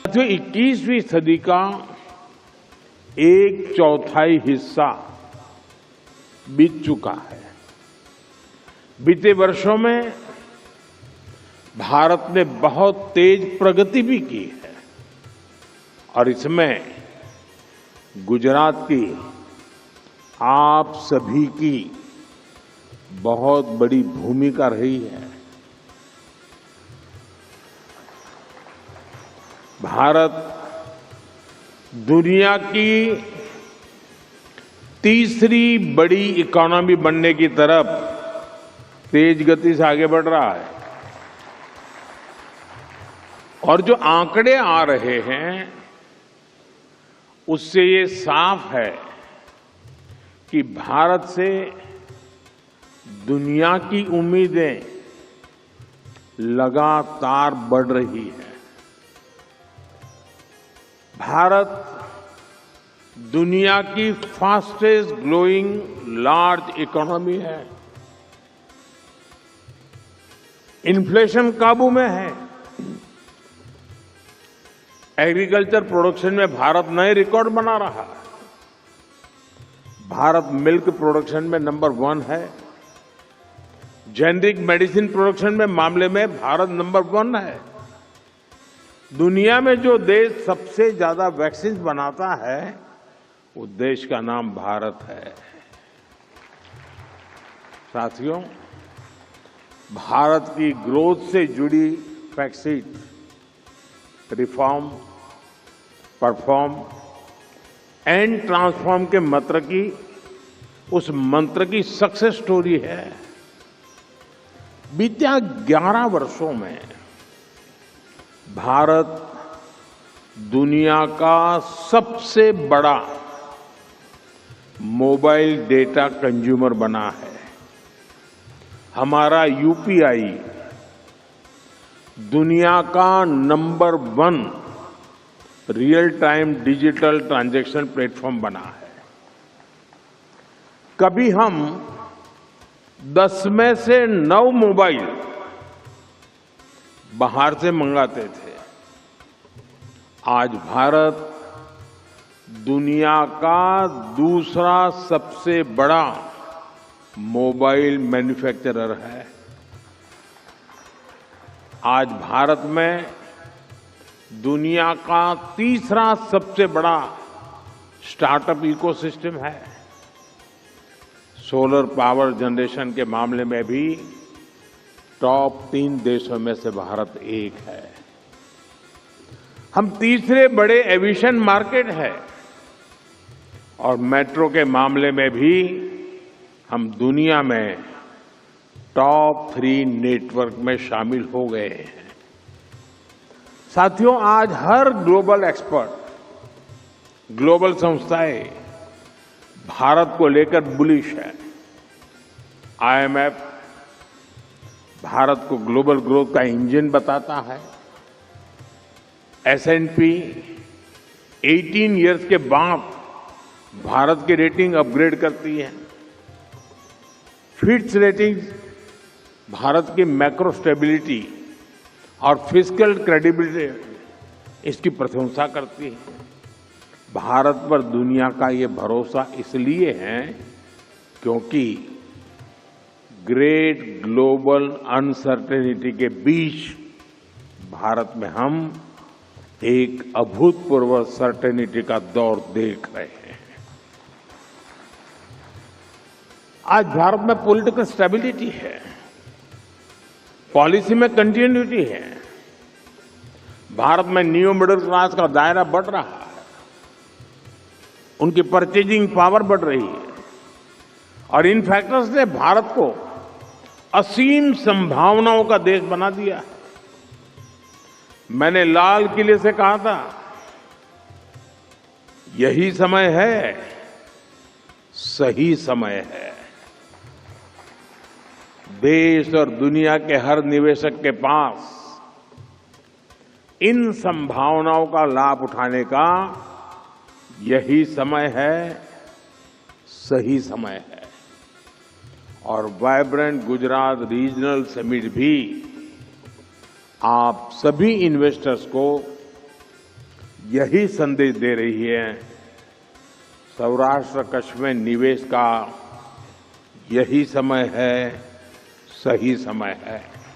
साथियों, 21वीं सदी का एक चौथाई हिस्सा बीत चुका है। बीते वर्षों में भारत ने बहुत तेज प्रगति भी की है और इसमें गुजरात की आप सभी की बहुत बड़ी भूमिका रही है। भारत दुनिया की तीसरी बड़ी इकोनॉमी बनने की तरफ तेज गति से आगे बढ़ रहा है और जो आंकड़े आ रहे हैं उससे ये साफ है कि भारत से दुनिया की उम्मीदें लगातार बढ़ रही है। भारत दुनिया की फास्टेस्ट ग्रोइंग लार्ज इकोनॉमी है। इन्फ्लेशन काबू में है। एग्रीकल्चर प्रोडक्शन में भारत नए रिकॉर्ड बना रहा है। भारत मिल्क प्रोडक्शन में नंबर 1 है। जेनेरिक मेडिसिन प्रोडक्शन में मामले में भारत नंबर 1 है। दुनिया में जो देश सबसे ज्यादा वैक्सीन बनाता है वो देश का नाम भारत है। साथियों, भारत की ग्रोथ से जुड़ी vaccine reform, perform and transform के मंत्र की उस मंत्र की सक्सेस स्टोरी है। बीते 11 वर्षों में भारत दुनिया का सबसे बड़ा मोबाइल डेटा कंज्यूमर बना है। हमारा यूपीआई दुनिया का number 1 real time digital transaction platform बना है। कभी हम 10 में से 9 मोबाइल बाहर से मंगाते थे। आज भारत दुनिया का दूसरा सबसे बड़ा मोबाइल मैन्युफैक्चरर है। आज भारत में दुनिया का तीसरा सबसे बड़ा स्टार्टअप इकोसिस्टम है। सोलर पावर जनरेशन के मामले में भी टॉप 3 देशों में से भारत एक है। हम तीसरे बड़े एविएशन मार्केट है और मेट्रो के मामले में भी हम दुनिया में टॉप 3 नेटवर्क में शामिल हो गए हैं। साथियों, आज हर ग्लोबल एक्सपर्ट, ग्लोबल संस्थाएं भारत को लेकर बुलिश है। आईएमएफ भारत को ग्लोबल ग्रोथ का इंजन बताता है। एसएनपी 18 इयर्स के बाद भारत की रेटिंग अपग्रेड करती है। फिच रेटिंग भारत की मैक्रो स्टेबिलिटी और फिस्कल क्रेडिबिलिटी इसकी प्रशंसा करती है। भारत पर दुनिया का ये भरोसा इसलिए है क्योंकि ग्रेट ग्लोबल अनसर्टेनिटी के बीच भारत में हम एक अभूतपूर्व सर्टेनिटी का दौर देख रहे हैं। आज भारत में पॉलिटिकल स्टेबिलिटी है, पॉलिसी में कंटिन्यूटी है। भारत में न्यू मिडिल क्लास का दायरा बढ़ रहा है। उनकी परचेजिंग पावर बढ़ रही है और इन फैक्टर्स ने भारत को असीम संभावनाओं का देश बना दिया है। मैंने लाल किले से कहा था, यही समय है, सही समय है। देश और दुनिया के हर निवेशक के पास इन संभावनाओं का लाभ उठाने का यही समय है, सही समय है। और वाइब्रेंट गुजरात रीजनल समिट भी आप सभी इन्वेस्टर्स को यही संदेश दे रही है। सौराष्ट्र कच्छ में निवेश का यही समय है, सही समय है।